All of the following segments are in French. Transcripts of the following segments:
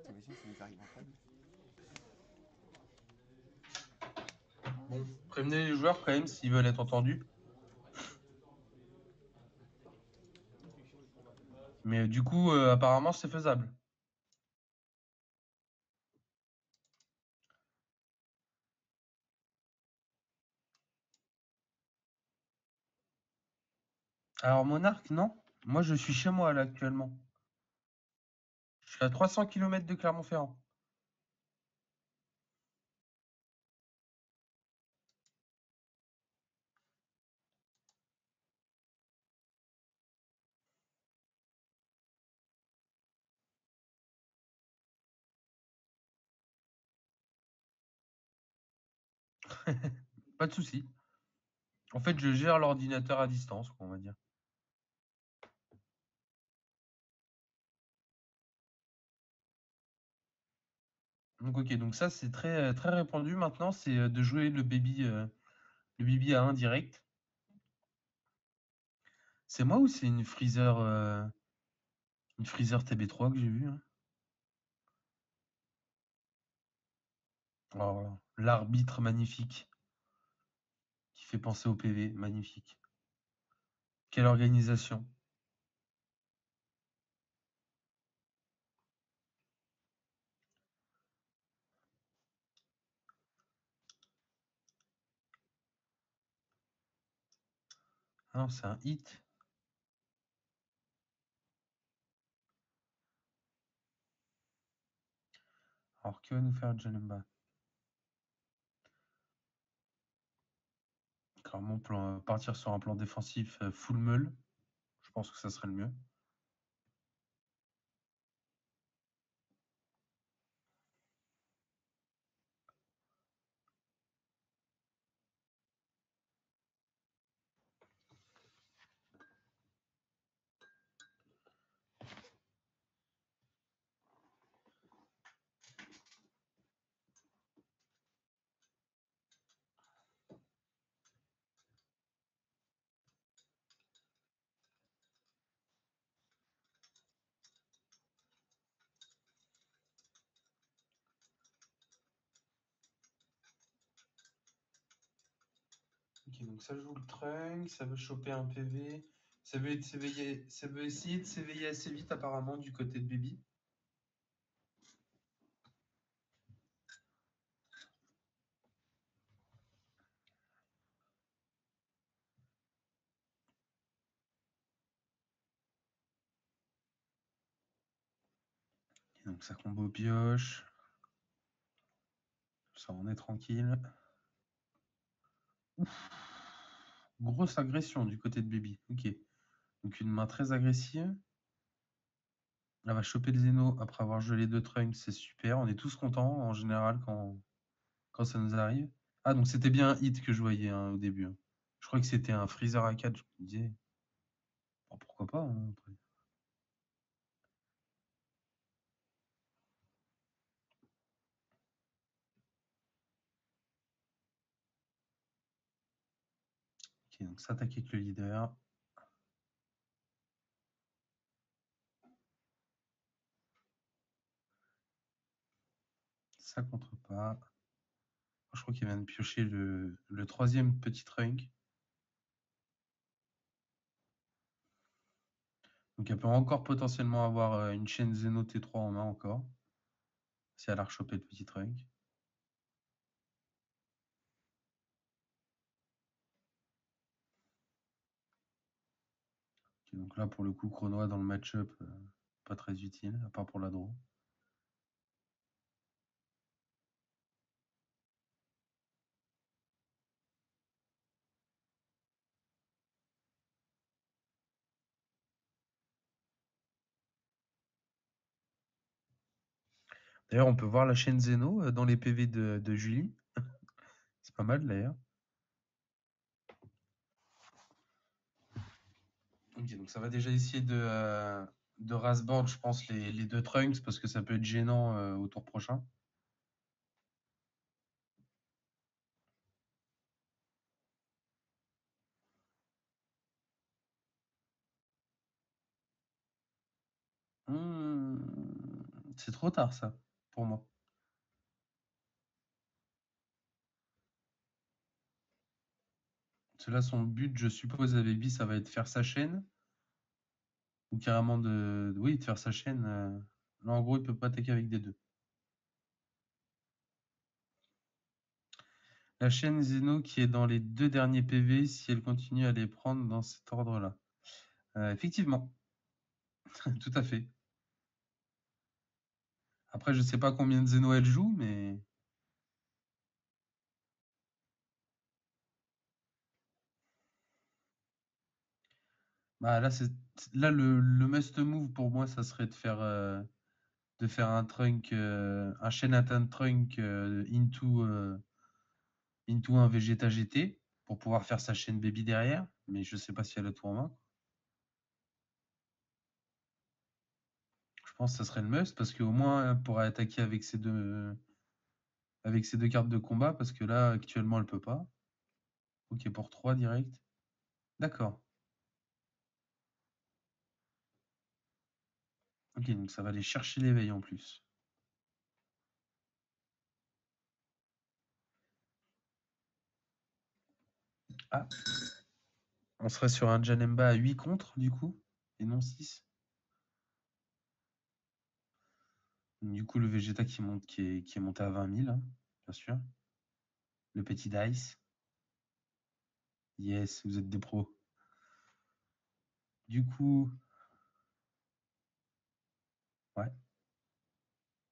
T'imagines, ça nous arrive en table. Bon, prévenez les joueurs quand même s'ils veulent être entendus. Mais du coup, apparemment, c'est faisable. Alors, Monarque, non. Moi, je suis chez moi, là, actuellement. Je suis à 300 km de Clermont-Ferrand. Pas de souci. En fait, je gère l'ordinateur à distance, on va dire. Donc, ok, donc ça, c'est très, très répandu maintenant, c'est de jouer le baby à 1 direct. C'est moi ou c'est une Freezer TB3 que j'ai vue, hein? Oh, l'arbitre magnifique qui fait penser au PV, magnifique. Quelle organisation. Ah non, c'est un hit. Alors, que va nous faire Jalemba? Clairement, partir sur un plan défensif full meule. Je pense que ça serait le mieux. Ok, donc ça joue le trunk, ça veut choper un PV, ça veut essayer de s'éveiller assez vite apparemment du côté de Baby. Et donc ça combo pioche. Ça en est tranquille. Ouf. Grosse agression du côté de Baby. Ok. Donc une main très agressive. Elle va choper le Zeno après avoir joué les deux trunks, c'est super. On est tous contents en général quand ça nous arrive. Ah, donc c'était bien un hit que je voyais hein, au début, hein. Je crois que c'était un Freezer à 4, je me disais. Bon, pourquoi pas hein, après. Ok, donc s'attaquer avec le leader. Ça contre pas. Je crois qu'il vient de piocher le troisième petit trunk. Donc elle peut encore potentiellement avoir une chaîne Zeno T3 en main encore. Si elle a rechopé le petit trunk. Ok, donc là pour le coup Chronoa dans le match-up, pas très utile, à part pour la draw. D'ailleurs, on peut voir la chaîne Zeno dans les PV de Julie. C'est pas mal d'ailleurs. Ok, donc ça va déjà essayer de rasboard, je pense, les deux trunks parce que ça peut être gênant au tour prochain. C'est trop tard, ça, pour moi. Parce que là, son but, je suppose, à Baby, ça va être faire sa chaîne. Ou carrément oui, de faire sa chaîne. Là, en gros, il peut pas attaquer avec des 2. La chaîne Zeno qui est dans les 2 derniers PV, si elle continue à les prendre dans cet ordre-là. Effectivement. Tout à fait. Après, je sais pas combien de Zeno elle joue, mais... Bah, là, le must move pour moi, ça serait de faire un trunk, un chaîne atteint trunk into un Vegeta GT pour pouvoir faire sa chaîne baby derrière, mais je sais pas si elle a tout en main. Je pense que ça serait le must parce qu'au moins elle pourrait attaquer avec ces deux cartes de combat parce que là actuellement elle peut pas. Ok, pour 3 direct. D'accord. Ok, donc ça va aller chercher l'éveil en plus. Ah. On serait sur un Janemba à 8 contre du coup et non 6. Du coup, le Vegeta qui est monté à 20 000, hein, bien sûr. Le petit Dice. Yes, vous êtes des pros. Du coup, ouais.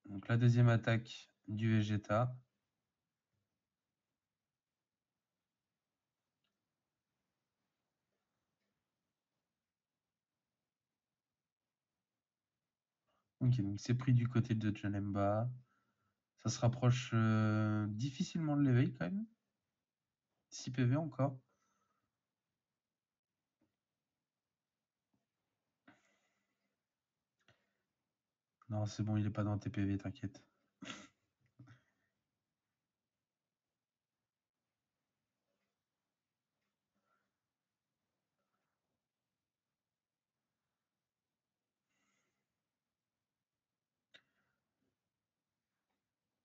Donc la deuxième attaque du Vegeta. Ok, donc c'est pris du côté de Janemba. Ça se rapproche difficilement de l'éveil quand même. 6 PV encore. Non, c'est bon, il est pas dans tes PV, t'inquiète.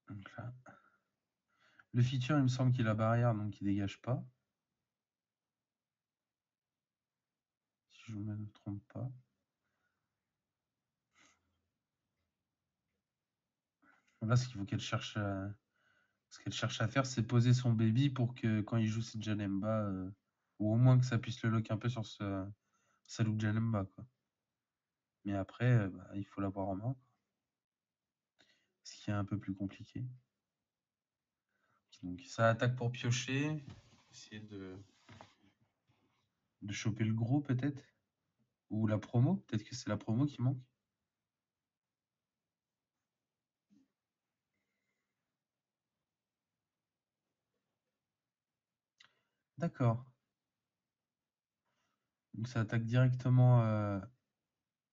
Donc là. Le feature, il me semble qu'il a barrière, donc il dégage pas. Si je ne me trompe pas. Là, ce qu'il faut qu'elle cherche à faire, c'est poser son baby pour que quand il joue ses Janemba, ou au moins que ça puisse le lock un peu sur sa loup Janemba, quoi. Mais après, bah, il faut l'avoir en main, quoi. Ce qui est un peu plus compliqué. Donc ça attaque pour piocher. Essayer de choper le gros peut-être. Ou la promo. Peut-être que c'est la promo qui manque. D'accord. Donc ça attaque directement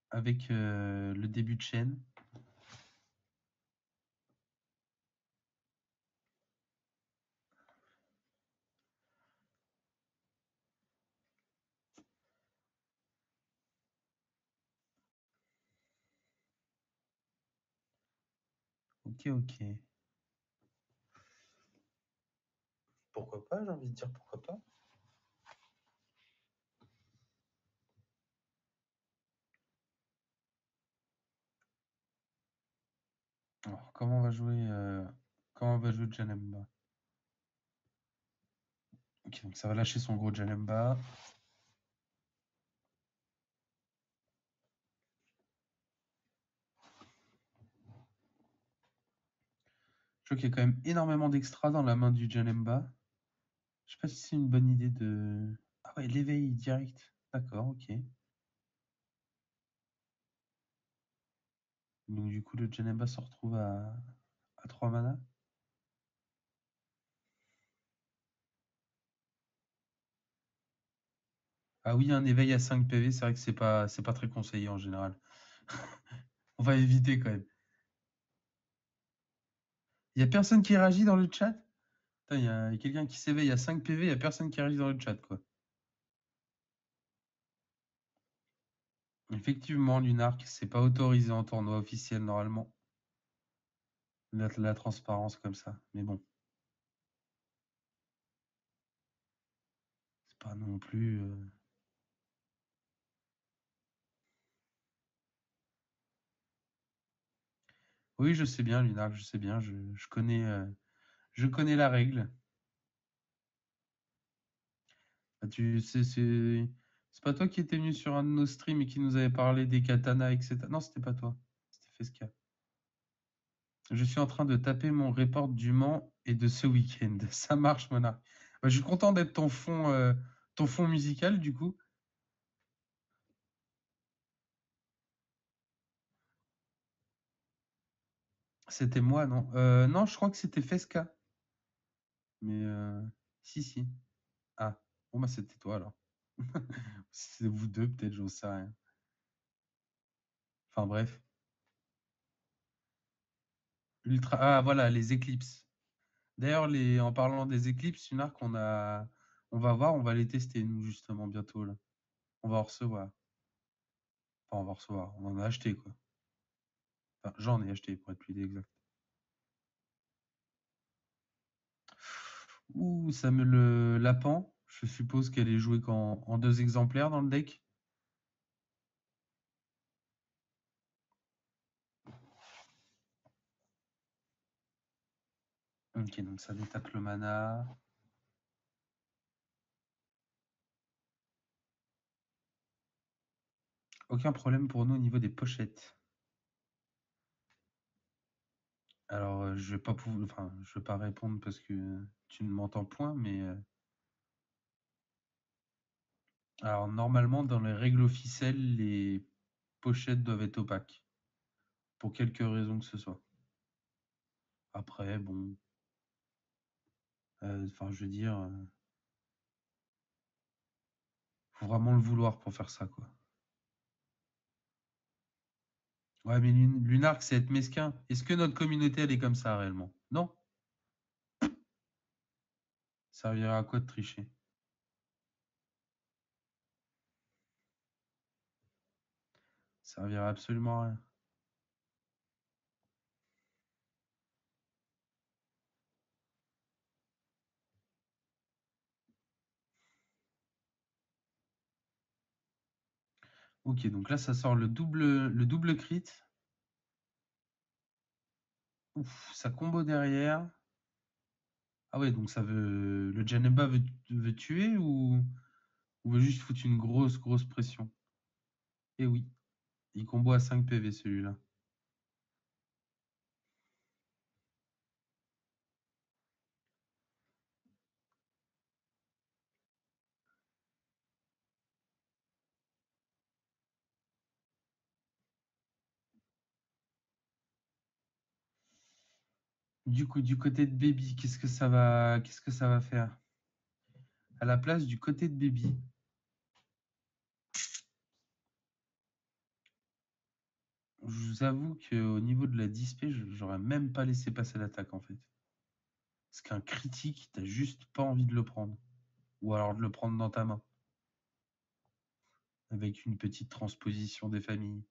avec le début de chaîne. Ok, ok. Pourquoi pas, j'ai envie de dire pourquoi pas. Alors, comment on va jouer Janemba? Ok, donc ça va lâcher son gros Janemba. Je vois qu'il y a quand même énormément d'extra dans la main du Janemba. Je sais pas si c'est une bonne idée de... Ah ouais, l'éveil direct. D'accord, ok. Donc du coup, le Janemba se retrouve à 3 mana. Ah oui, un éveil à 5 PV, c'est vrai que c'est pas très conseillé en général. On va éviter quand même. Il y a personne qui réagit dans le chat? Putain, il y a quelqu'un qui s'éveille à 5 PV, il y a personne qui réagit dans le chat, quoi. Effectivement, Lunark, c'est pas autorisé en tournoi officiel normalement. La transparence comme ça. Mais bon. C'est pas non plus. Oui, je sais bien, Lunark, je sais bien. Je connais la règle. Ah, c'est pas toi qui étais venu sur un de nos streams et qui nous avait parlé des katanas, etc. Non, c'était pas toi. C'était Fesca. Je suis en train de taper mon report du Mans et de ce week-end. Ça marche, Monarch. Bah, je suis content d'être ton fond musical, du coup. C'était moi, non? Non, je crois que c'était Fesca. Mais si, si. Ah, bon, bah, c'était toi alors. C'est vous deux, peut-être, j'en sais rien. Enfin, bref. Ultra. Ah, voilà, les éclipses. D'ailleurs, en parlant des éclipses, Sunark, on va voir, on va les tester, nous, justement, bientôt, là. On va en recevoir. Enfin, on va en recevoir. On en a acheté, quoi. Enfin, j'en ai acheté, pour être plus exact. Ouh, ça me le Lapin. Je suppose qu'elle est jouée en 2 exemplaires dans le deck. Ok, donc ça détape le mana. Aucun problème pour nous au niveau des pochettes. Alors, je vais pas répondre parce que tu ne m'entends point, mais alors normalement dans les règles officielles, les pochettes doivent être opaques pour quelque raison que ce soit. Après, bon, enfin, je veux dire, faut vraiment le vouloir pour faire ça, quoi. Ouais, mais Lunark, c'est être mesquin. Est-ce que notre communauté, elle est comme ça réellement? Non. Ça servira à quoi de tricher? Ça servira absolument à rien. Ok, donc là, ça sort le double crit. Ouf, ça combo derrière. Ah ouais, donc ça veut. Le Janemba veut tuer ou veut juste foutre une grosse, grosse pression? Eh oui, il combo à 5 PV celui-là. Du coup, du côté de Baby, qu'est-ce que ça va faire? À la place du côté de Baby, je vous avoue qu'au niveau de la dispé, j'aurais même pas laissé passer l'attaque en fait. Parce qu'un critique, t'as juste pas envie de le prendre. Ou alors de le prendre dans ta main. Avec une petite transposition des familles.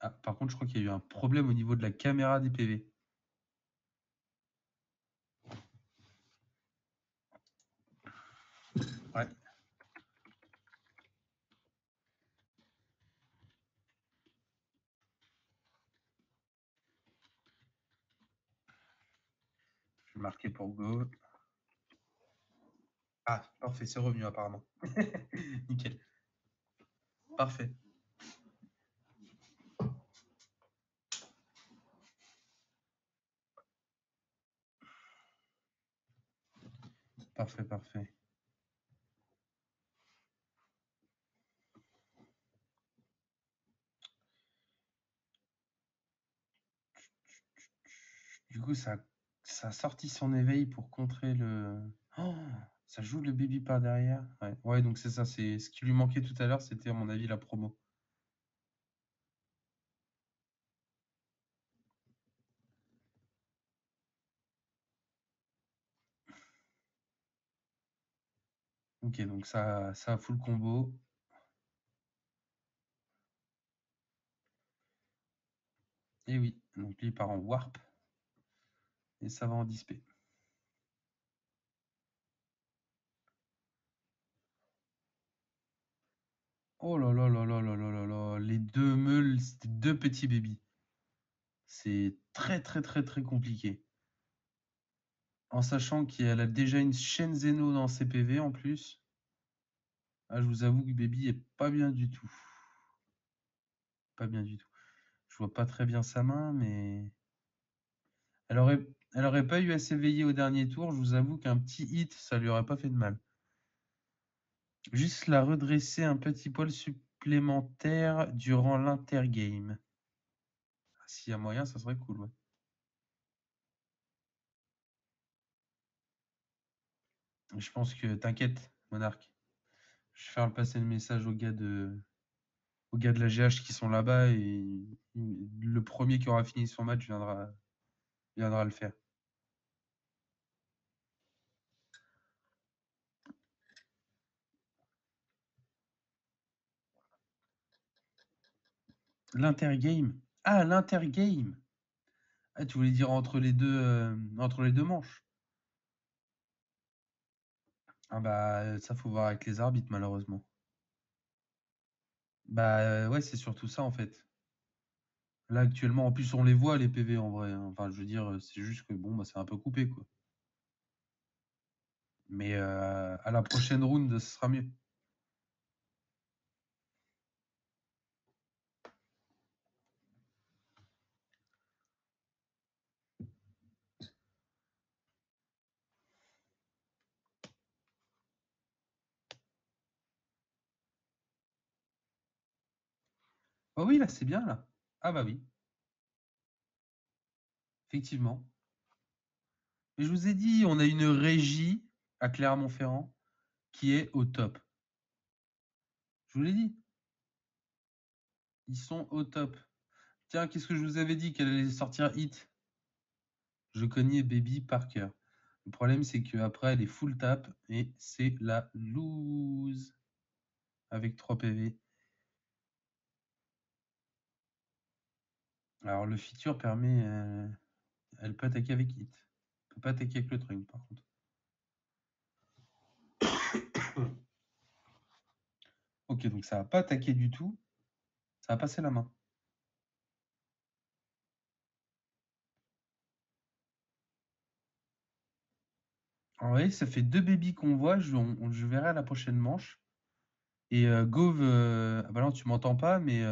Ah, par contre, je crois qu'il y a eu un problème au niveau de la caméra des PV. Ouais. Je vais marquer pour Go. Ah, parfait, c'est revenu apparemment. Nickel. Parfait. Parfait, parfait. Du coup, ça a sorti son éveil pour contrer le. Oh, ça joue le baby par derrière. Ouais, ouais, donc c'est ça. C'est ce qui lui manquait tout à l'heure, c'était à mon avis la promo. Ok, donc ça a full combo. Et oui, donc lui il part en warp. Et ça va en dispé. Oh là là là là là là là là. Les deux meules, c'était deux petits bébés. C'est très très très très compliqué. En sachant qu'elle a déjà une chaîne Zeno dans ses PV en plus. Ah, je vous avoue que Baby est pas bien du tout. Pas bien du tout. Je vois pas très bien sa main, mais... Elle aurait pas eu à s'éveiller au dernier tour. Je vous avoue qu'un petit hit, ça lui aurait pas fait de mal. Juste la redresser un petit poil supplémentaire durant l'intergame. S'il y a moyen, ça serait cool, ouais. Je pense que t'inquiète, Monarque. Je vais faire passer le message aux gars de la GH qui sont là-bas et le premier qui aura fini son match viendra le faire. L'intergame. Ah, l'intergame. Ah, tu voulais dire entre les deux manches. Ah bah ça faut voir avec les arbitres malheureusement. Bah ouais, c'est surtout ça en fait. Là actuellement, en plus on les voit les PV en vrai, hein. Enfin je veux dire, c'est juste que bon bah c'est un peu coupé quoi. Mais à la prochaine round, ce sera mieux. Oh oui, là c'est bien là. Ah bah oui, effectivement. Mais je vous ai dit, on a une régie à Clermont-Ferrand qui est au top. Je vous l'ai dit. Ils sont au top. Tiens, qu'est-ce que je vous avais dit qu'elle allait sortir hit? Je connais Baby par cœur. Le problème, c'est qu'après, elle est full tap et c'est la lose avec 3 PV. Alors, le feature permet. Elle peut attaquer avec hit. Elle peut pas attaquer avec le trunk, par contre. Ok, donc ça va pas attaquer du tout. Ça va passer la main. En vrai, ça fait 2 baby qu'on voit. Je verrai à la prochaine manche. Et Gove. Ah bah non, tu m'entends pas, mais.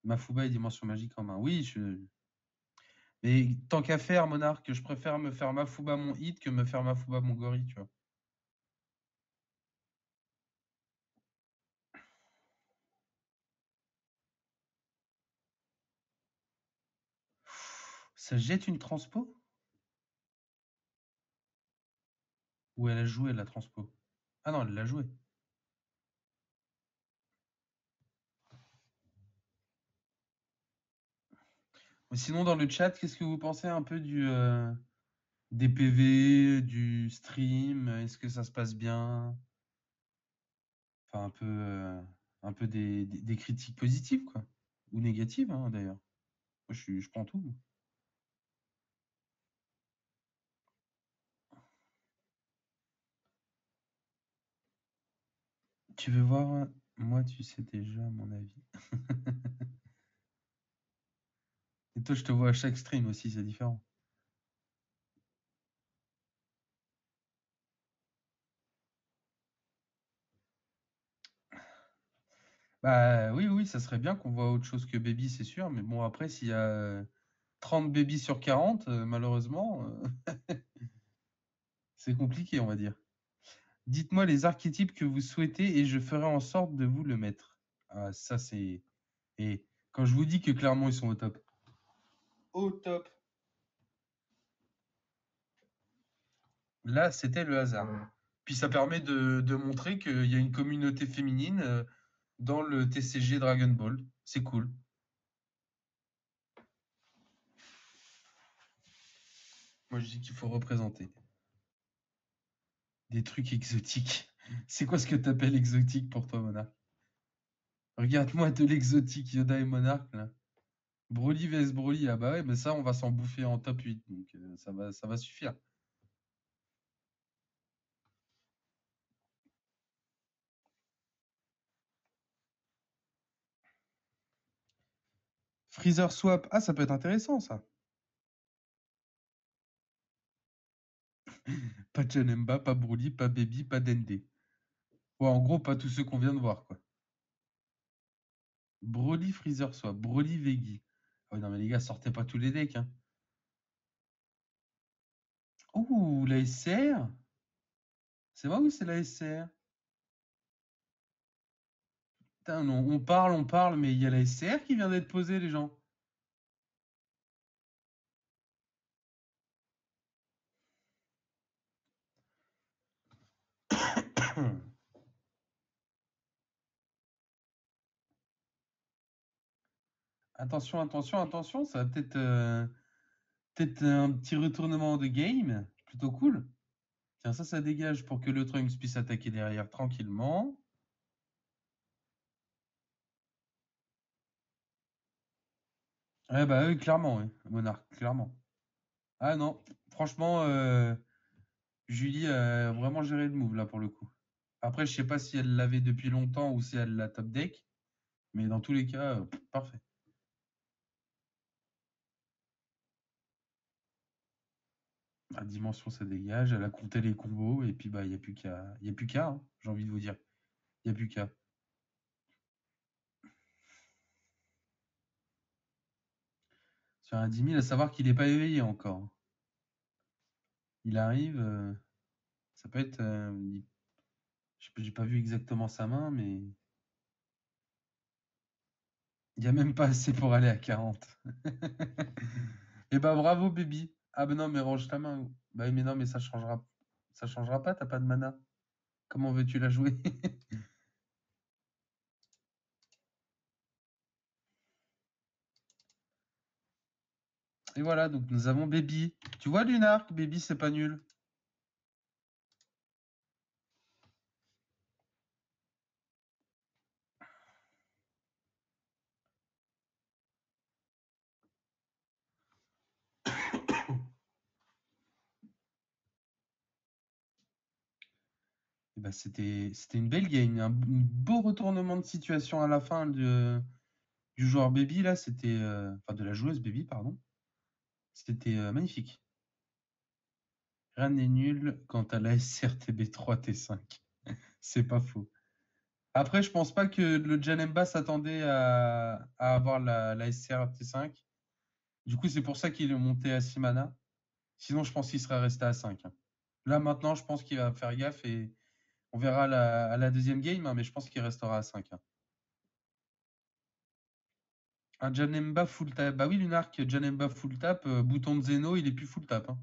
Mafuba et Dimension Magique en main. Oui, mais tant qu'à faire, Monarque, je préfère me faire Mafuba mon hit que me faire Mafuba mon gorille, tu vois. Ça jette une transpo? Ou elle a joué la transpo? Ah non, elle l'a joué. Sinon, dans le chat, qu'est-ce que vous pensez un peu des PV, du stream? Est-ce que ça se passe bien? Enfin, un peu des critiques positives, quoi. Ou négatives, hein, d'ailleurs. Moi, je prends tout. Tu veux voir? Moi, tu sais déjà mon avis. Et toi, je te vois à chaque stream aussi, c'est différent. Bah oui, oui, ça serait bien qu'on voit autre chose que Baby, c'est sûr. Mais bon, après, s'il y a 30 Baby sur 40, malheureusement, c'est compliqué, on va dire. Dites-moi les archétypes que vous souhaitez et je ferai en sorte de vous le mettre. Ah, ça, c'est... Et quand je vous dis que clairement, ils sont au top. Au top. Là, c'était le hasard. Puis ça permet de montrer qu'il y a une communauté féminine dans le TCG Dragon Ball. C'est cool. Moi, je dis qu'il faut représenter. Des trucs exotiques. C'est quoi ce que t'appelles exotique pour toi, Monarch? Regarde-moi de l'exotique Yoda et Monarch, là. Broly vs Broly, ah bah ouais, mais ça, on va s'en bouffer en top 8, donc ça va suffire. Freezer Swap, ah, ça peut être intéressant, ça. Pas Janemba, pas Broly, pas Baby, pas Dende. Ouais, en gros, pas tous ceux qu'on vient de voir, quoi. Broly, Freezer Swap, Broly, Veggie. Ah ouais, non, mais les gars, sortez pas tous les decks, hein. Ouh, la SCR? C'est vrai ou c'est la SCR? Putain, non, on parle, mais il y a la SCR qui vient d'être posée, les gens. Attention, attention, attention, ça va peut-être peut-être un petit retournement de game. Plutôt cool. Tiens, ça dégage pour que le Trunks puisse attaquer derrière tranquillement. Ouais, bah oui, clairement, oui. Monarch, clairement. Ah non, franchement, Julie a vraiment géré le move là pour le coup. Après, je sais pas si elle l'avait depuis longtemps ou si elle l'a top deck, mais dans tous les cas, parfait. La dimension, ça dégage, elle a compté les combos, et puis bah, il n'y a plus qu'à. Il y a plus qu'à, hein, j'ai envie de vous dire. Il n'y a plus qu'à. Sur un 10 000, à savoir qu'il n'est pas éveillé encore. Il arrive, ça peut être. J'ai pas vu exactement sa main, mais il n'y a même pas assez pour aller à 40. Et bah bravo, baby. Ah ben non, mais range ta main. Bah mais non, mais ça changera. Ça changera pas, t'as pas de mana. Comment veux-tu la jouer? Et voilà, donc nous avons Baby. Tu vois, Lunar, Baby, c'est pas nul. Et bah, c'était une belle game. Un beau retournement de situation à la fin du joueur Baby, là. C'était. Enfin, de la joueuse Baby, pardon. C'était magnifique. Rien n'est nul quant à la SRTB 3T5. C'est pas faux. Après, je pense pas que le Janemba s'attendait à avoir la SRT5. Du coup, c'est pour ça qu'il est monté à 6 mana. Sinon, je pense qu'il serait resté à 5, hein. Là, maintenant, je pense qu'il va faire gaffe et on verra à la deuxième game, hein, mais je pense qu'il restera à 5, hein. Un Janemba full tap. Bah oui, Lunark, Janemba full tap, bouton de Zeno, il est plus full tap, hein.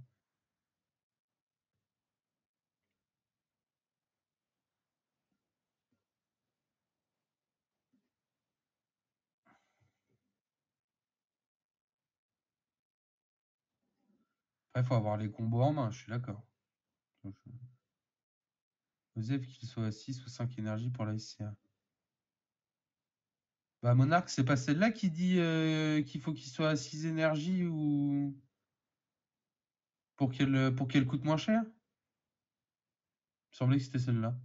Après, il faut avoir les combos en main, je suis d'accord. Osef qu'il soit à 6 ou 5 énergies pour la SCA. Bah, Monarch, c'est pas celle-là qui dit qu'il faut qu'il soit à 6 énergies ou pour qu'elle coûte moins cher? Il me semblait que c'était celle-là.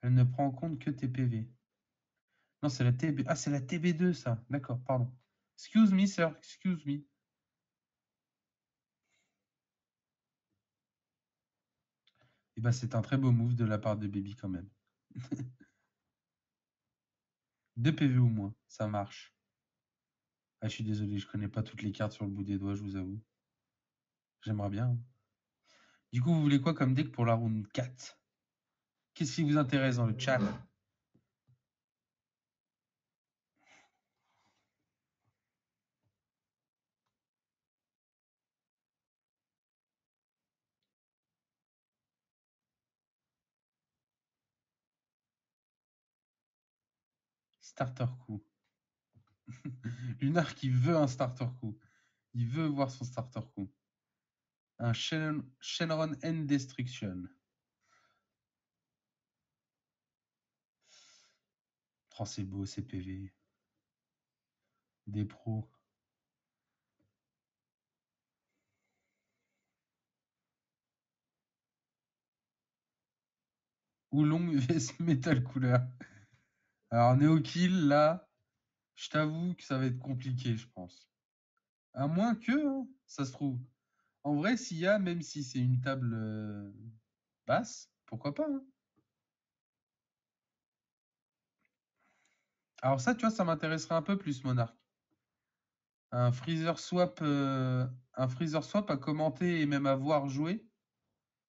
Elle ne prend en compte que tes PV. Non, c'est la TB. Ah, c'est la TB2, ça. D'accord, pardon. Excuse me, sir. Excuse me. Et bah, c'est un très beau move de la part de Baby quand même. 2 PV ou moins, ça marche. Ah, je suis désolé, je connais pas toutes les cartes sur le bout des doigts, je vous avoue. J'aimerais bien, hein. Du coup, vous voulez quoi comme deck pour la round 4? Qu'est-ce qui vous intéresse dans le chat? Starter coup. Lunar qui veut un starter coup. Il veut voir son starter coup. Un Shenron End Destruction. Oh, c'est beau, ces PV. Des pros. Oolong vs Metal Cooler. Alors, Neokill, là, je t'avoue que ça va être compliqué, je pense. À moins que, hein, ça se trouve. En vrai, s'il y a, même si c'est une table basse, pourquoi pas, hein. Alors ça, tu vois, ça m'intéresserait un peu plus, Monarch. Un freezer swap à commenter et même à voir jouer,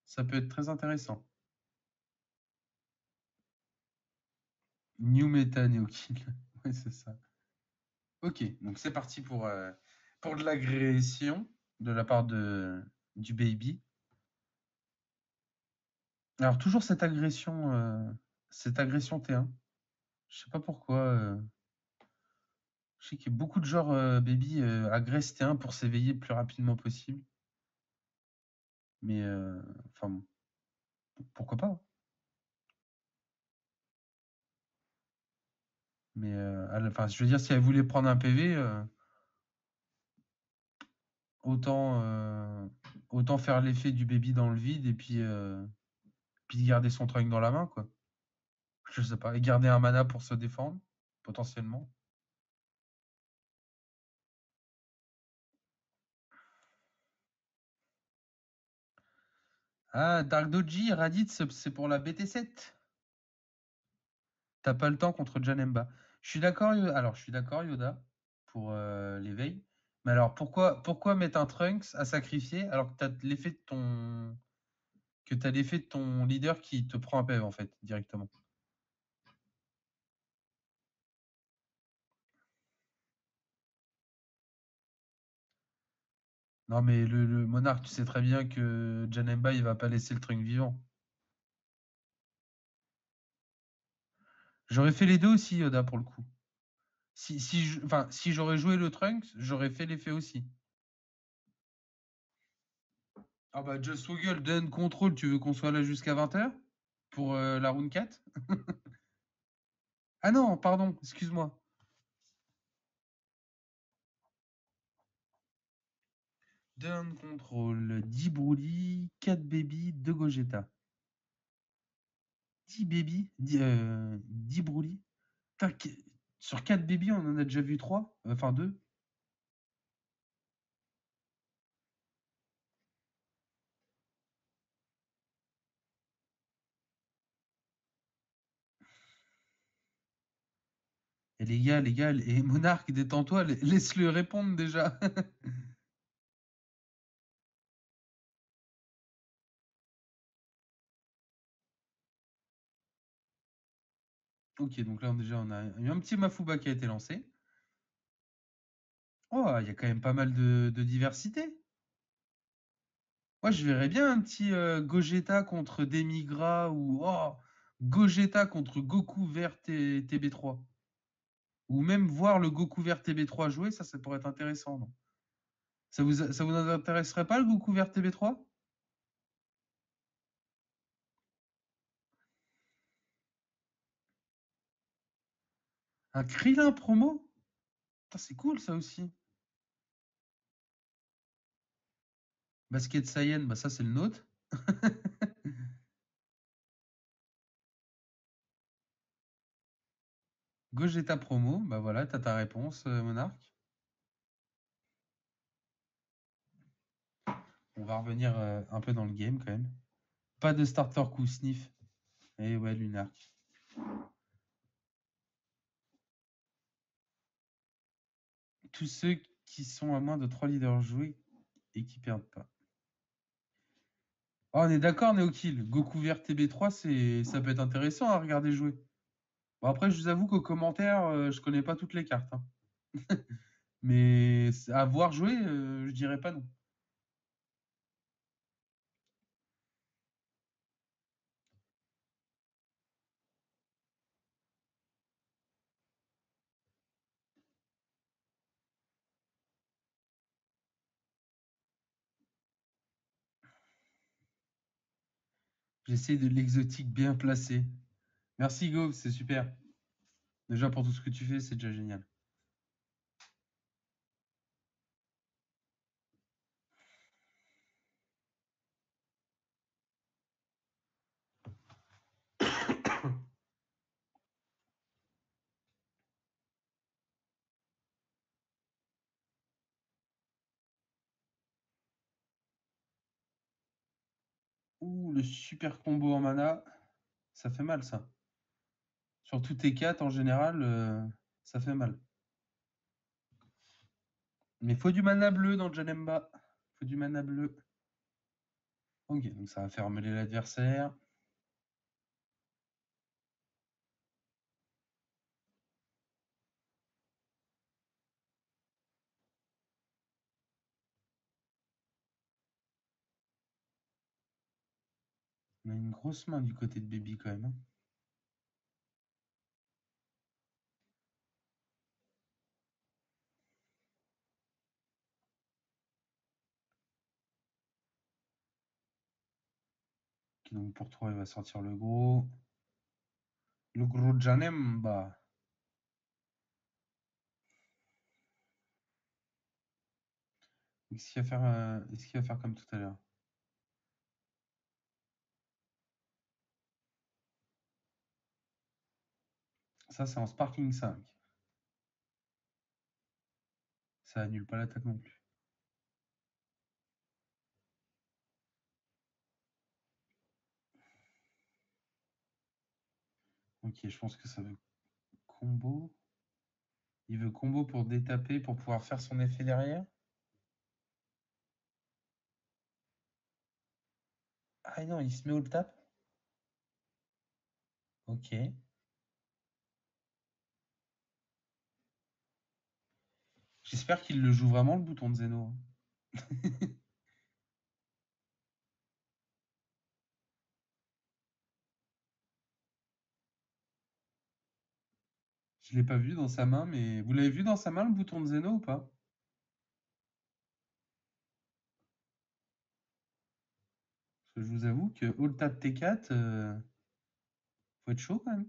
ça peut être très intéressant. New Meta Neokill. Ouais, c'est ça. Ok, donc c'est parti pour de l'agression de la part du baby. Alors toujours cette agression T1. Je sais pas pourquoi. Je sais qu'il y a beaucoup de joueurs baby agressent T1 pour s'éveiller le plus rapidement possible. Mais enfin bon, pourquoi pas, hein. Mais enfin, je veux dire, si elle voulait prendre un PV, autant faire l'effet du baby dans le vide et puis garder son trunk dans la main, quoi. Je sais pas. Et garder un mana pour se défendre, potentiellement. Ah, Dark Doji, Raditz, c'est pour la BT7. T'as pas le temps contre Janemba. Je suis d'accord, alors je suis d'accord, Yoda, pour l'éveil. Mais alors pourquoi mettre un Trunks à sacrifier alors que t'as l'effet de ton leader qui te prend un PV en fait directement. Non mais le monarque, tu sais très bien que Janemba il va pas laisser le Trunk vivant. J'aurais fait les deux aussi, Yoda, pour le coup. Si j'aurais joué le Trunks, j'aurais fait l'effet aussi. Ah bah Just Woggle, Dun Control, tu veux qu'on soit là jusqu'à 20h pour la round 4? Ah non, pardon, excuse-moi. Dun Control, 10 Broly, 4 Baby, 2 Gogeta. 10 Baby, 10 Broly. Sur 4 Baby, on en a déjà vu 3, enfin 2. Et les gars, et Monarque, détends-toi, laisse-le répondre déjà. Ok, donc là déjà on a eu un petit Mafuba qui a été lancé. Oh, il y a quand même pas mal de diversité. Moi, je verrais bien un petit Gogeta contre Demigra ou Gogeta contre Goku vert TB3. Ou même voir le Goku vert TB3 jouer, ça pourrait être intéressant, non? Ça vous intéresserait pas le Goku vert TB3? Un Krillin promo? Putain, c'est cool ça aussi. Basket Saiyan, bah ça c'est le nôtre. Gogeta promo, bah voilà, t'as ta réponse, Monarque. On va revenir un peu dans le game quand même. Pas de starter coup sniff. Eh ouais, Lunark. Tous ceux qui sont à moins de 3 leaders joués et qui perdent pas. Oh, on est d'accord, Neokill. Goku vert TB3, ça peut être intéressant à regarder jouer. Bon, après, je vous avoue qu'aux commentaires, je connais pas toutes les cartes, hein. Mais à voir jouer, je dirais pas non. J'essaie de l'exotique bien placé. Merci Go, c'est super. Déjà pour tout ce que tu fais, c'est déjà génial. Ouh, le super combo en mana, ça fait mal ça. Surtout T4 en général, ça fait mal. Mais faut du mana bleu dans Janemba. Faut du mana bleu. Ok, donc ça va faire mêler l'adversaire. On a une grosse main du côté de Baby quand même, hein. Ok, donc pour 3, il va sortir le gros. Le gros Janemba. Est-ce qu'il va faire comme tout à l'heure? Ça, c'est en Sparking 5. Ça annule pas l'attaque non plus. Ok, je pense que ça veut combo. Il veut combo pour détaper, pour pouvoir faire son effet derrière. Ah non, il se met au tap. Ok. J'espère qu'il le joue vraiment, le bouton de Zeno, hein. Je l'ai pas vu dans sa main, mais vous l'avez vu dans sa main, le bouton de Zeno ou pas? Parce que je vous avoue que All Tap T4, faut être chaud quand même.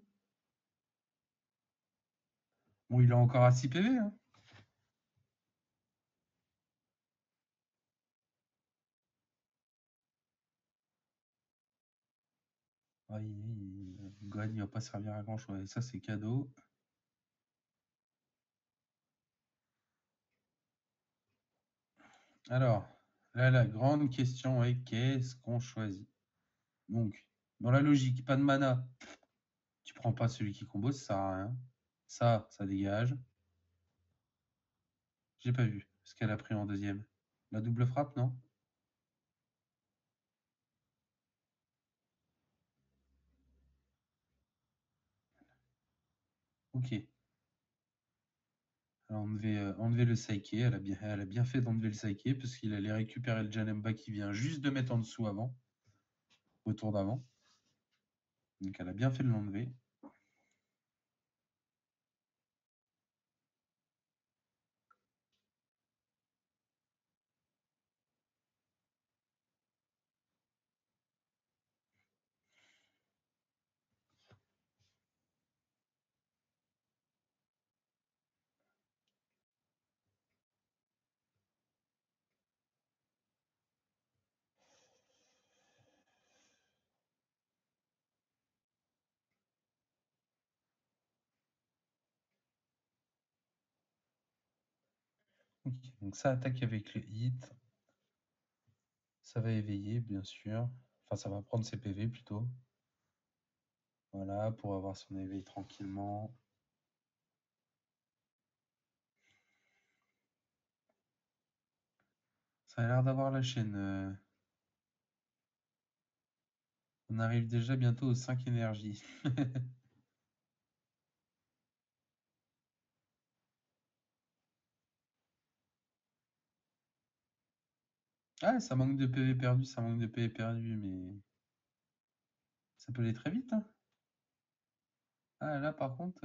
Bon, il a encore à 6 PV, hein. Ah, Gohan, il va pas servir à grand chose. Et ça, c'est cadeau. Alors, là, la grande question est qu'est-ce qu'on choisit? Donc, dans la logique, pas de mana, tu prends pas celui qui combo, ça sert à rien. Ça dégage. J'ai pas vu ce qu'elle a pris en deuxième. La double frappe, non? Ok. Elle a enlevé le Saike. Elle a bien fait d'enlever le Saike parce qu'il allait récupérer le Janemba qui vient juste de mettre en dessous avant. Au tour d'avant. Donc elle a bien fait de l'enlever. Ok, donc ça attaque avec le hit. Ça va éveiller, bien sûr. Enfin, ça va prendre ses PV plutôt. Voilà, pour avoir son éveil tranquillement. Ça a l'air d'avoir la chaîne. On arrive déjà bientôt aux 5 énergies. Ah, ça manque de PV perdu, ça manque de PV perdu, mais ça peut aller très vite, hein. Ah, là, par contre,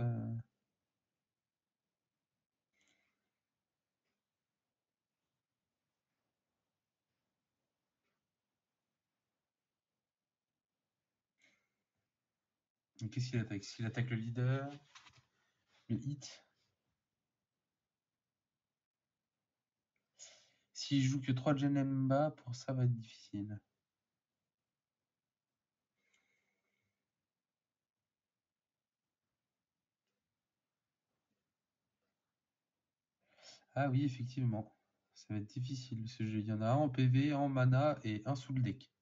Qu'est-ce qu'il attaque? S'il attaque le leader, le hit. S'il joue que 3 Janemba, pour ça va être difficile. Ah oui, effectivement. Ça va être difficile ce jeu. Il y en a un en PV, un en mana et un sous le deck.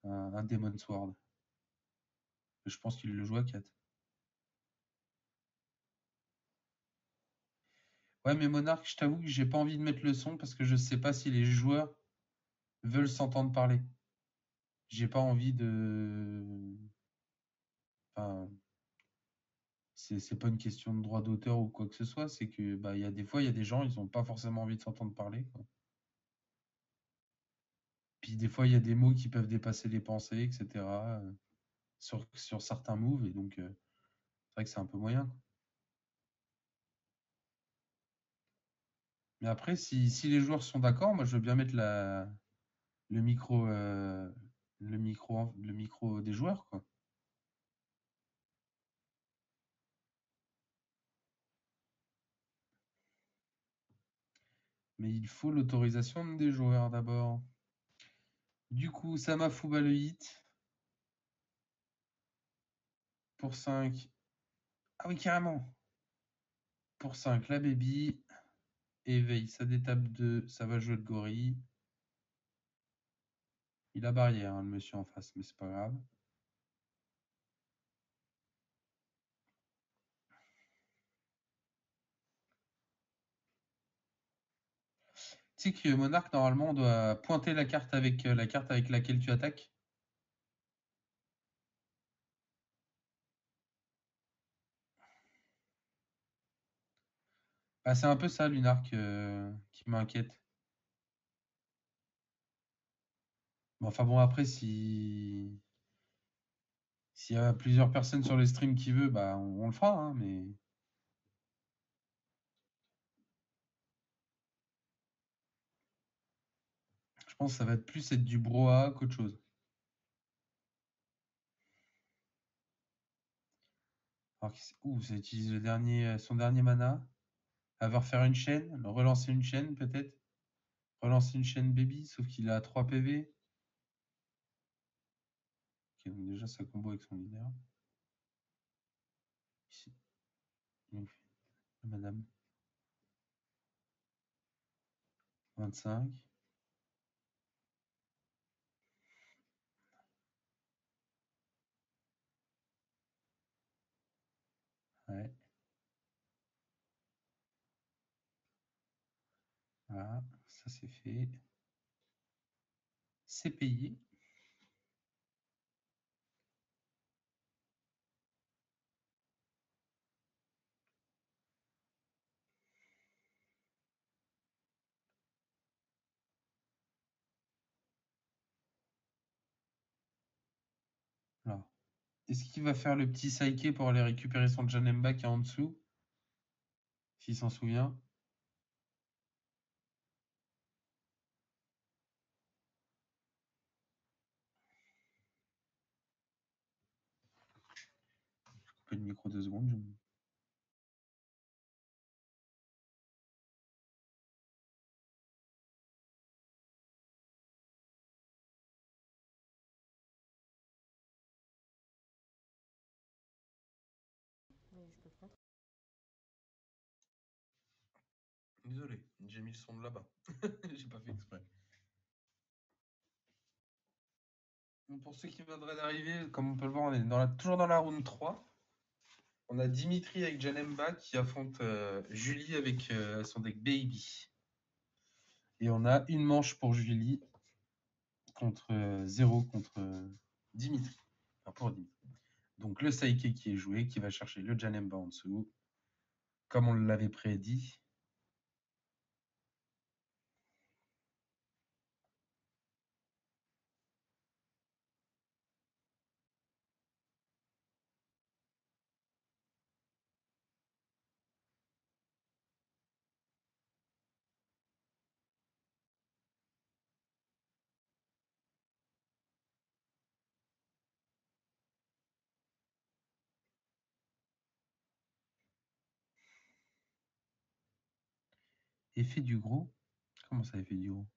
Un Demon Sword. Je pense qu'il le joue à 4. Ouais, mais Monarch, je t'avoue que j'ai pas envie de mettre le son parce que je sais pas si les joueurs veulent s'entendre parler. J'ai pas envie de. Enfin, c'est pas une question de droit d'auteur ou quoi que ce soit, c'est que bah il y a des fois il y a des gens ils ont pas forcément envie de s'entendre parler, quoi. Puis des fois il y a des mots qui peuvent dépasser les pensées, etc. Sur certains moves et donc c'est vrai que c'est un peu moyen, quoi. Mais après si les joueurs sont d'accord, moi je veux bien mettre le micro le micro des joueurs, quoi. Mais il faut l'autorisation des joueurs d'abord. Du coup, Samafuba le hit. Pour 5. Ah oui, carrément. Pour 5, la baby. Éveille, ça détape 2. Ça va jouer le gorille. Il a barrière, hein, le monsieur en face, mais c'est pas grave. Tu sais que Monarch, normalement, on doit pointer la carte avec laquelle tu attaques. Ah, c'est un peu ça, Lunark, qui m'inquiète. Bon, enfin bon, après, s'il y a plusieurs personnes sur le stream qui veut, bah on le fera, hein, mais je pense que ça va être plus être du brouhaha qu'autre chose. Alors, ça utilise son dernier mana. Elle va refaire une chaîne, relancer une chaîne peut-être. Relancer une chaîne baby, sauf qu'il a 3 PV. Ok, donc déjà ça combo avec son leader. Ici, il nous fait madame. 25. Ouais. Voilà, ça c'est fait. C'est payé. Alors, est-ce qu'il va faire le petit Saike pour aller récupérer son Janemba qui est en dessous? S'il s'en souvient. Couper le micro 2 secondes. Désolé, j'ai mis le son de là-bas. J'ai pas fait exprès. Pour ceux qui viendraient d'arriver, comme on peut le voir, on est toujours dans la round 3. On a Dimitri avec Janemba qui affronte Julie avec son deck Baby. Et on a une manche pour Julie contre 0 contre Dimitri. Enfin, pour Dimitri. Donc le Saike qui est joué, qui va chercher le Janemba en dessous, comme on l'avait prédit. Effet du gros? Comment ça, effet du gros?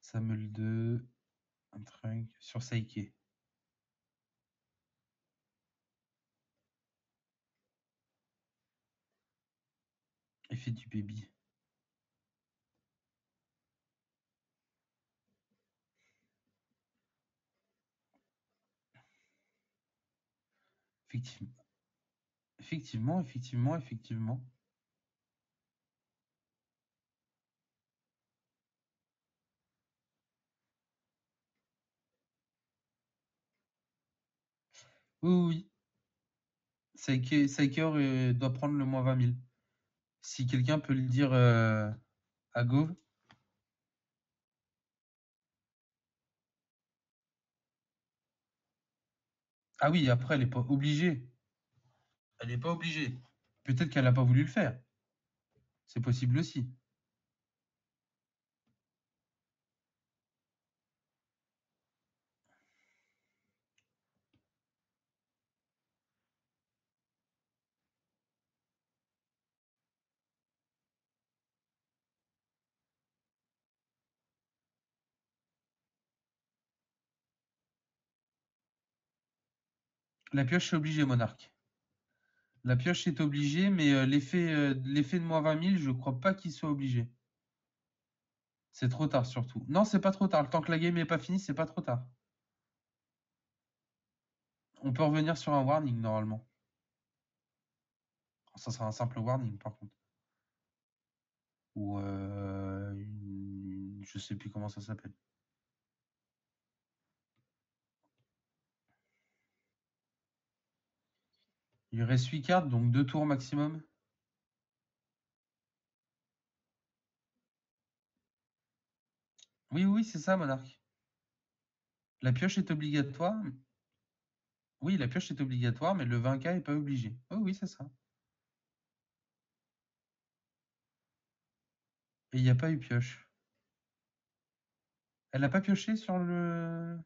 Samuel 2, un truc sur Saike. Effet du baby. Effectivement. Oui. Saike doit prendre le moins 20 000. Si quelqu'un peut le dire à Gove. Ah oui, après, elle n'est pas obligée. Elle n'est pas obligée. Peut-être qu'elle n'a pas voulu le faire. C'est possible aussi. La pioche est obligée, Monarque. La pioche est obligée, mais l'effet de moins 20 000, je crois pas qu'il soit obligé. C'est trop tard surtout. Non, c'est pas trop tard. Le temps que la game n'est pas finie, c'est pas trop tard. On peut revenir sur un warning normalement. Ça sera un simple warning par contre. Ou je sais plus comment ça s'appelle. Il reste 8 cartes, donc 2 tours maximum. Oui, c'est ça, Monarque. La pioche est obligatoire. Oui, la pioche est obligatoire, mais le 20K n'est pas obligé. Oh oui, c'est ça. Et il n'y a pas eu pioche. Elle n'a pas pioché sur le...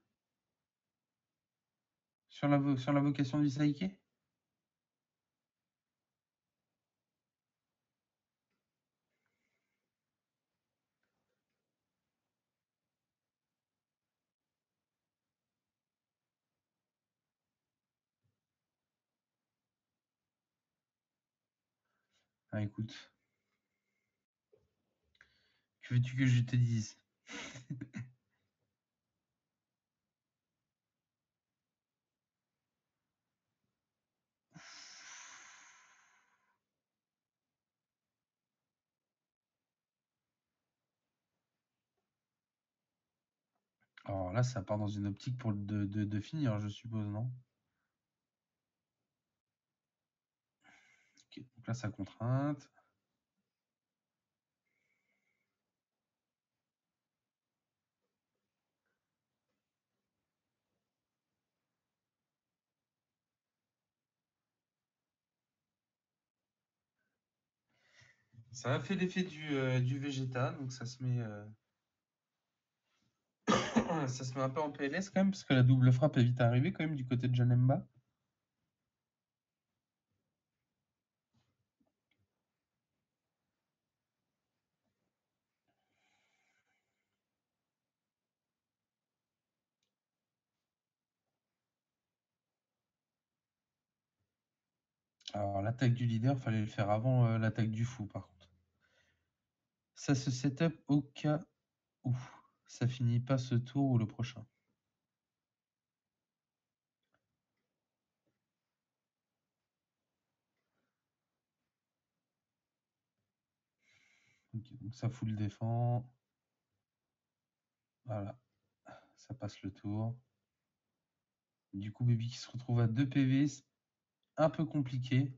Sur la vocation du Saïké? Ah, écoute. Que veux-tu que je te dise? Alors là, ça part dans une optique pour de finir, je suppose, non? Ok, donc là, ça contrainte. Ça a fait l'effet du Vegeta, donc ça se met, ça se met un peu en PLS quand même, parce que la double frappe est vite arrivée quand même du côté de Janemba. Alors l'attaque du leader, fallait le faire avant l'attaque du fou par contre. Ça se setup au cas où ça finit pas ce tour ou le prochain. Ok, donc ça full défend. Voilà, ça passe le tour. Du coup, Baby qui se retrouve à 2 PV, un peu compliqué.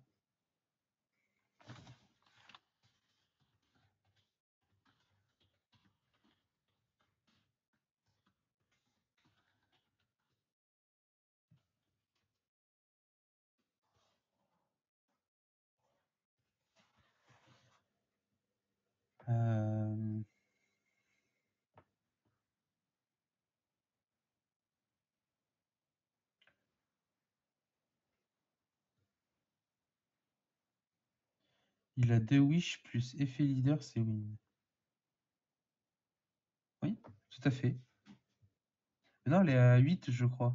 Euh... Il a 2 wish plus effet leader, c'est win. Oui, tout à fait. Mais non, elle est à 8, je crois.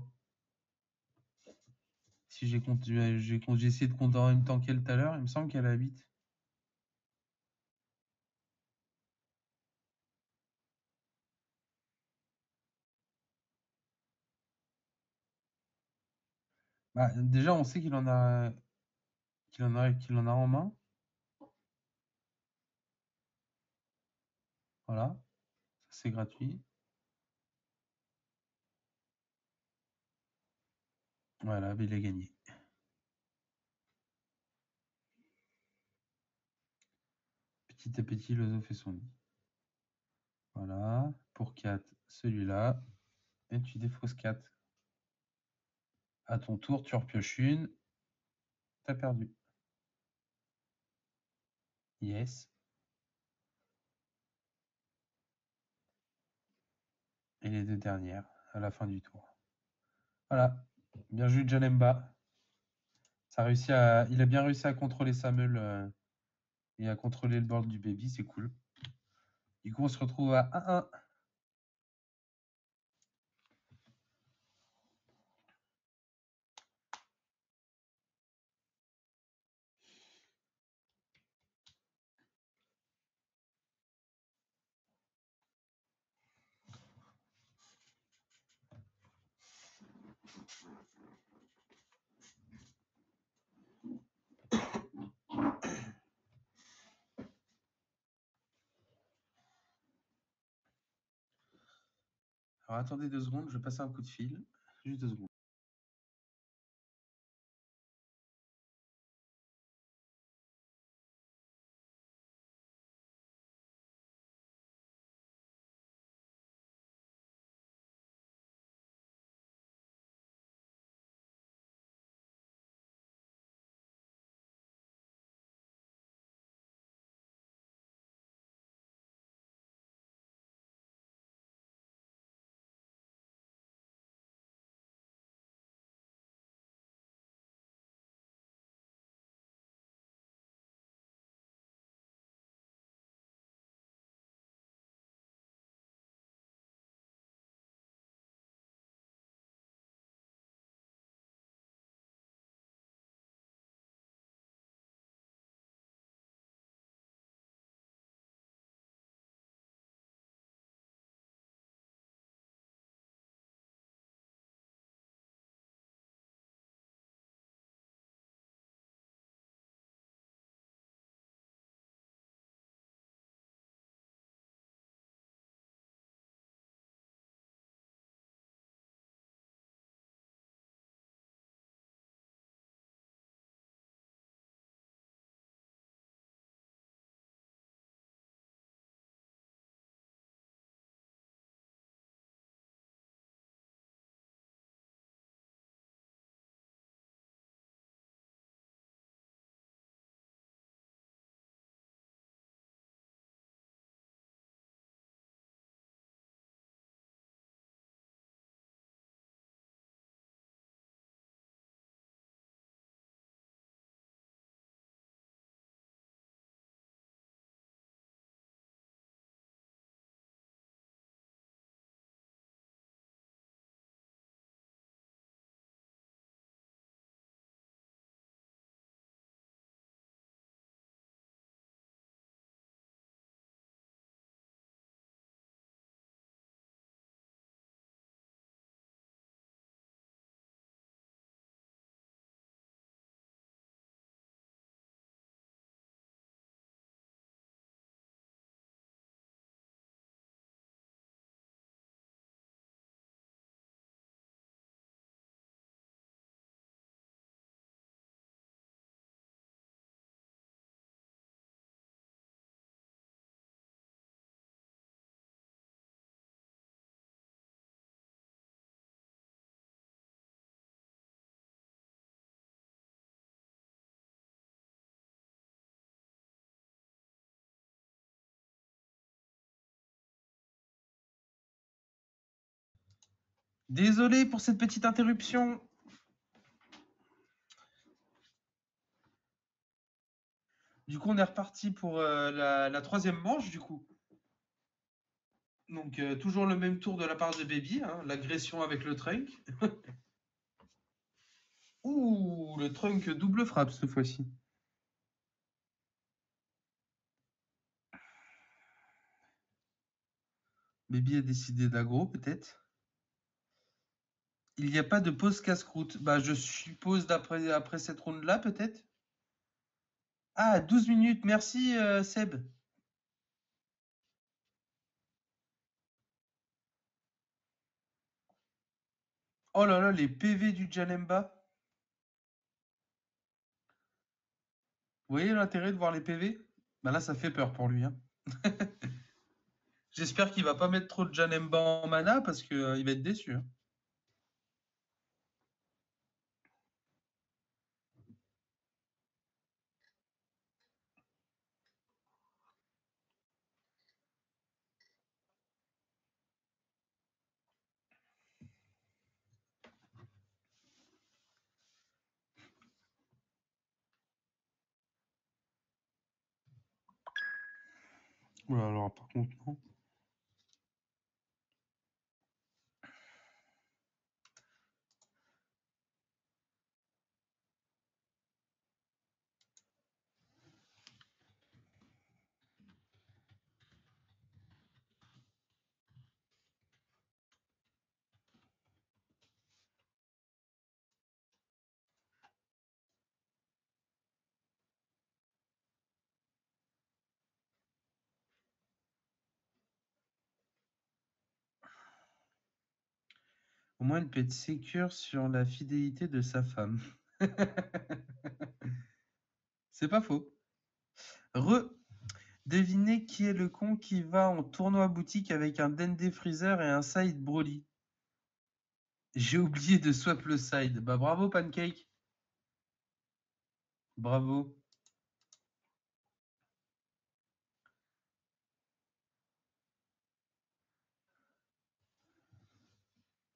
Si j'ai essayé de compter en même temps qu'elle tout à l'heure, il me semble qu'elle est à 8. Bah, déjà, on sait qu'il en a en main. Voilà, ça c'est gratuit. Voilà, mais il a gagné. Petit à petit, l'oiseau fait son nid. Voilà, pour 4, celui-là. Et tu défausses 4. À ton tour, tu repioches une. T'as perdu. Yes. Et les 2 dernières à la fin du tour. Voilà. Bien joué, Janemba. Il a bien réussi à contrôler sa meule et à contrôler le board du baby. C'est cool. Du coup, on se retrouve à 1-1. Alors, attendez 2 secondes. Je vais passer un coup de fil. Juste 2 secondes. Désolé pour cette petite interruption. Du coup, on est reparti pour la troisième manche, du coup. Donc, toujours le même tour de la part de Baby, hein, l'agression avec le trunk. Ouh, le trunk double frappe cette fois-ci. Baby a décidé d'aggro, peut-être. Il n'y a pas de pause casse-croûte. Bah, je suppose après cette round-là, peut-être. Ah, 12 minutes, merci Seb. Oh là là, les PV du Janemba. Vous voyez l'intérêt de voir les PV? Bah là, ça fait peur pour lui, hein. J'espère qu'il va pas mettre trop de Janemba en mana parce qu'il va être déçu, hein. Ouais, alors par contre, non. Au moins, il peut être sécure sur la fidélité de sa femme. C'est pas faux. Devinez qui est le con qui va en tournoi boutique avec un Dende Freezer et un side Broly. J'ai oublié de swap le side. Bah bravo Pancake. Bravo.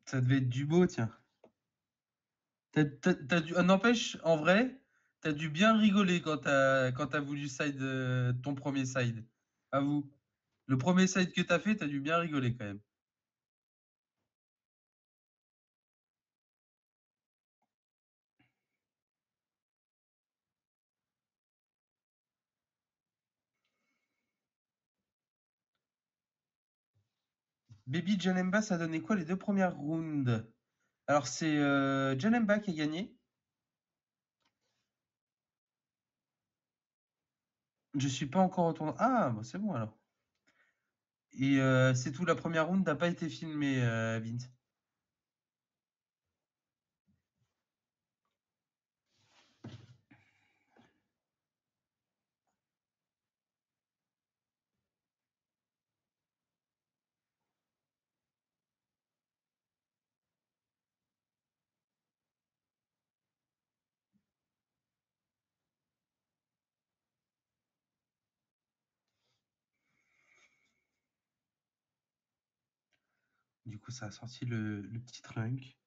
Ça devait être du beau, tiens. N'empêche, en vrai, t'as dû bien rigoler quand t'as voulu side ton premier side. Avoue. Le premier side que t'as fait, t'as dû bien rigoler quand même. Baby Janemba, ça donnait quoi les deux premières rounds? Alors c'est Janemba qui a gagné. Je suis pas encore au tournoi. Ah, bah c'est bon alors. Et c'est tout, la première round n'a pas été filmée, Vince. Du coup, ça a sorti le petit trunk.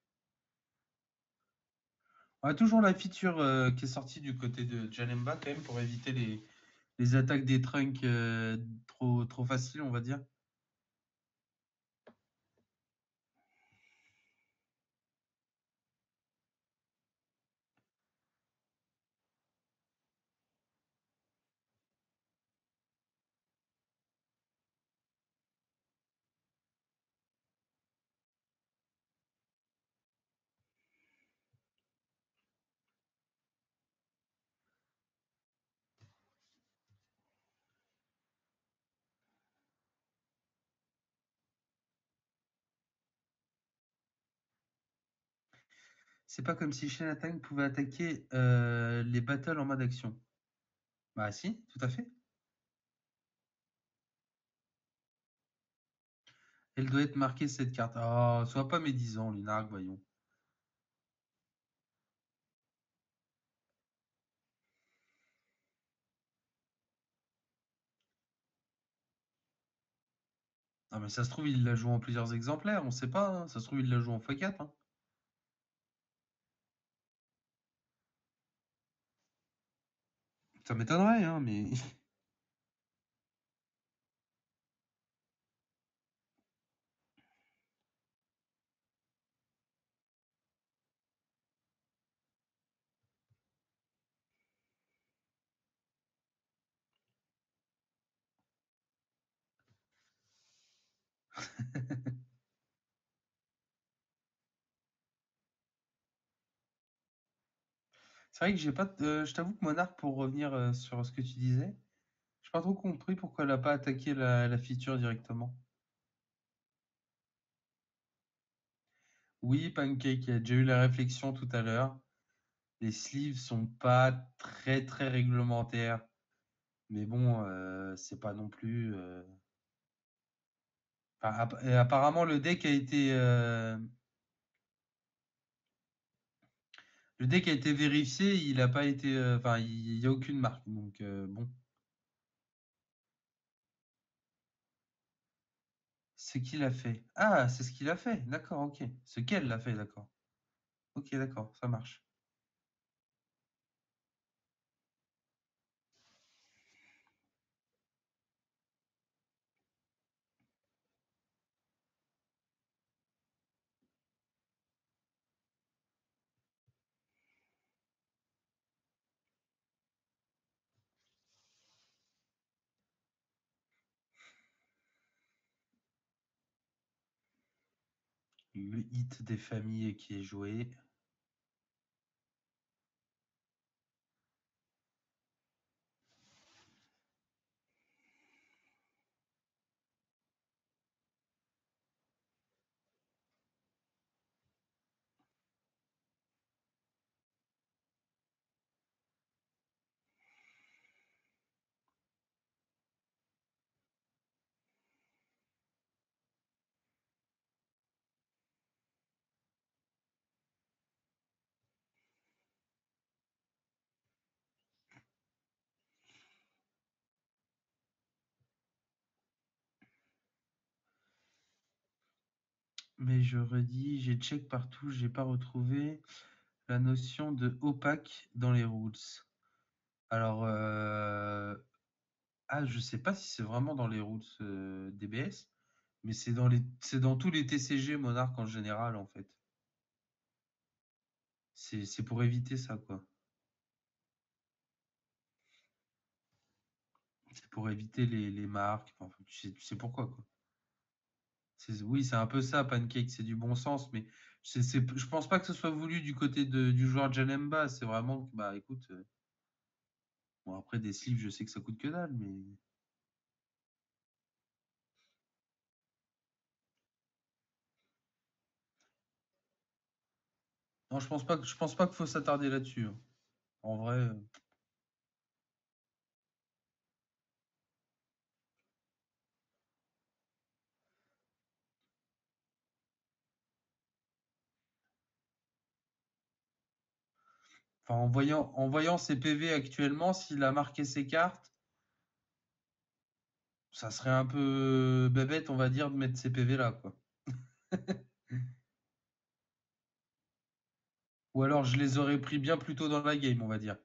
On a toujours la feature qui est sortie du côté de Janemba quand même pour éviter les attaques des trunks trop faciles, on va dire. C'est pas comme si Shen Attack pouvait attaquer les battles en mode action. Bah si, tout à fait. Elle doit être marquée cette carte. Ah, sois pas médisant, Linark, voyons. Ah mais ça se trouve, il la joue en plusieurs exemplaires, on sait pas, hein. Ça se trouve, il la joue en x4, hein. Ça m'étonnerait, hein, mais. C'est vrai que j'ai pas. Je t'avoue que Monarch, pour revenir sur ce que tu disais, j'ai pas trop compris pourquoi elle a pas attaqué la feature directement. Oui, Pancake, il y a déjà eu la réflexion tout à l'heure. Les sleeves sont pas très très réglementaires. Mais bon, c'est pas non plus. Enfin, et apparemment, le deck a été vérifié, il a pas été. Enfin, il y a aucune marque. Donc bon. Ce qu'il a fait. Ah, c'est ce qu'il a fait. D'accord, ok. Ce qu'elle l'a fait, d'accord. Ok, d'accord, ça marche. Le hit des familles qui est joué. Mais je redis, j'ai check partout, j'ai pas retrouvé la notion de opaque dans les rules. Alors, je sais pas si c'est vraiment dans les rules DBS, mais c'est dans tous les TCG Monarch en général en fait. C'est pour éviter ça quoi. C'est pour éviter les marques. Enfin, tu sais pourquoi quoi. Oui, c'est un peu ça, Pancake, c'est du bon sens, mais je pense pas que ce soit voulu du côté du joueur Janemba. C'est vraiment que, bah écoute, bon après des sleeves, je sais que ça coûte que dalle, mais. Non, je pense pas qu'il faut s'attarder là-dessus, hein. En vrai. Enfin, en voyant ses PV actuellement, s'il a marqué ses cartes, ça serait un peu bébête, on va dire, de mettre ses PV là, quoi. Ou alors je les aurais pris bien plus tôt dans la game, on va dire.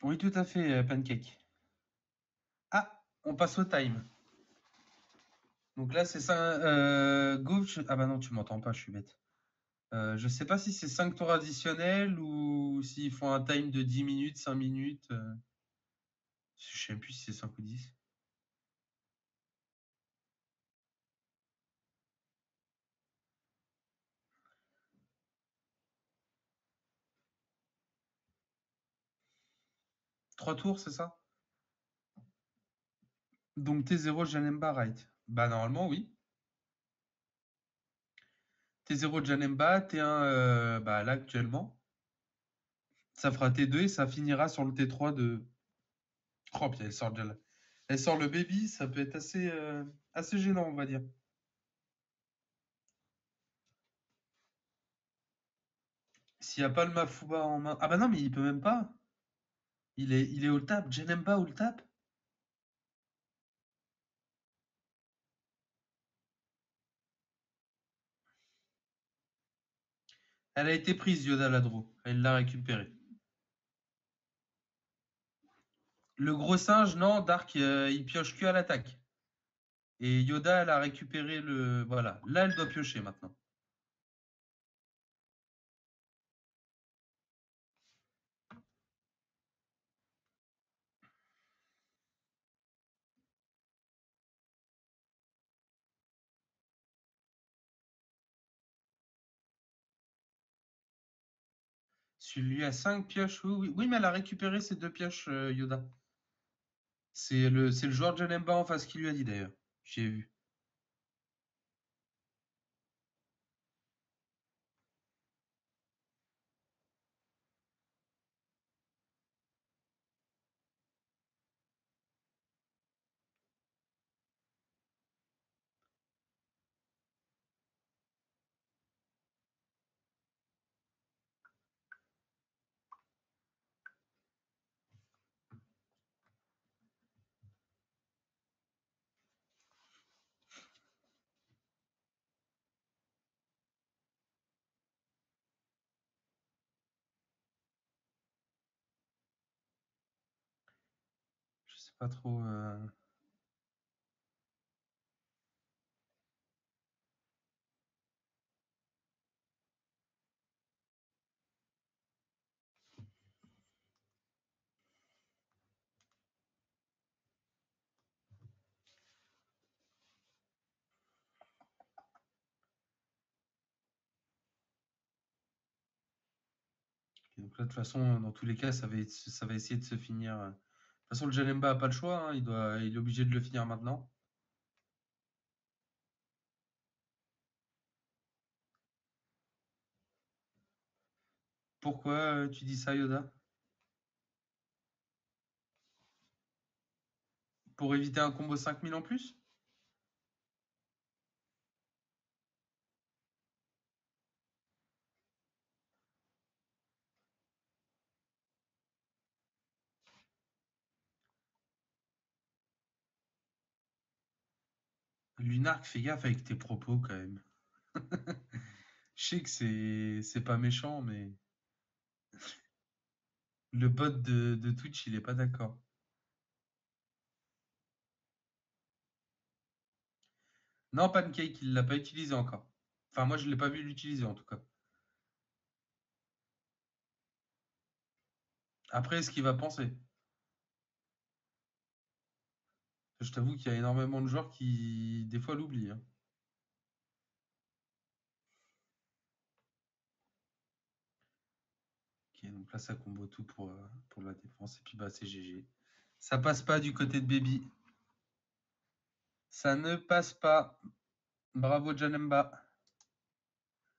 Oui, tout à fait, Pancake. Ah, on passe au time. Donc là, c'est ça. Gauche. Ah bah non, tu m'entends pas, je suis bête. Je sais pas si c'est 5 tours additionnels ou s'ils font un time de 10 minutes, 5 minutes. Je sais plus si c'est 5 ou 10. 3 tours, c'est ça? Donc T0 Janemba right. Bah normalement, oui. T0 Janemba, T1 bah, là actuellement. Ça fera T2 et ça finira sur le T3 de. Oh, puis elle sort déjà là. Elle sort le baby, ça peut être assez gênant, on va dire. S'il n'y a pas le Mafuba en main. Ah bah non, mais il peut même pas. Il est all tap. Janemba all tap. Elle a été prise, Yoda Ladro. Elle l'a récupérée. Le gros singe, non, Dark, il pioche que à l'attaque. Et Yoda, elle a récupéré le. Voilà. Là, elle doit piocher maintenant. Celui à 5 pioches. Oui, oui. Oui, mais elle a récupéré ses 2 pioches, Yoda. C'est le joueur de Janemba en face qui lui a dit d'ailleurs. J'ai vu. Je sais pas trop. Et donc là, de toute façon, dans tous les cas, ça va essayer de se finir. De toute façon, le Janemba a pas le choix. Hein, il est obligé de le finir maintenant. Pourquoi tu dis ça, Yoda? Pour éviter un combo 5000 en plus? Lunark, fais gaffe avec tes propos quand même. Je sais que c'est pas méchant, mais le bot de Twitch, il est pas d'accord. Non, Pancake, il l'a pas utilisé encore. Enfin, moi, je l'ai pas vu l'utiliser en tout cas. Après, est-ce qu'il va penser? Je t'avoue qu'il y a énormément de joueurs qui, des fois, l'oublient. Hein. Ok, donc là, ça combo tout pour la défense. Et puis, bah, c'est GG. Ça passe pas du côté de Baby. Ça ne passe pas. Bravo, Janemba.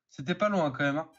C'était pas loin quand même. Hein.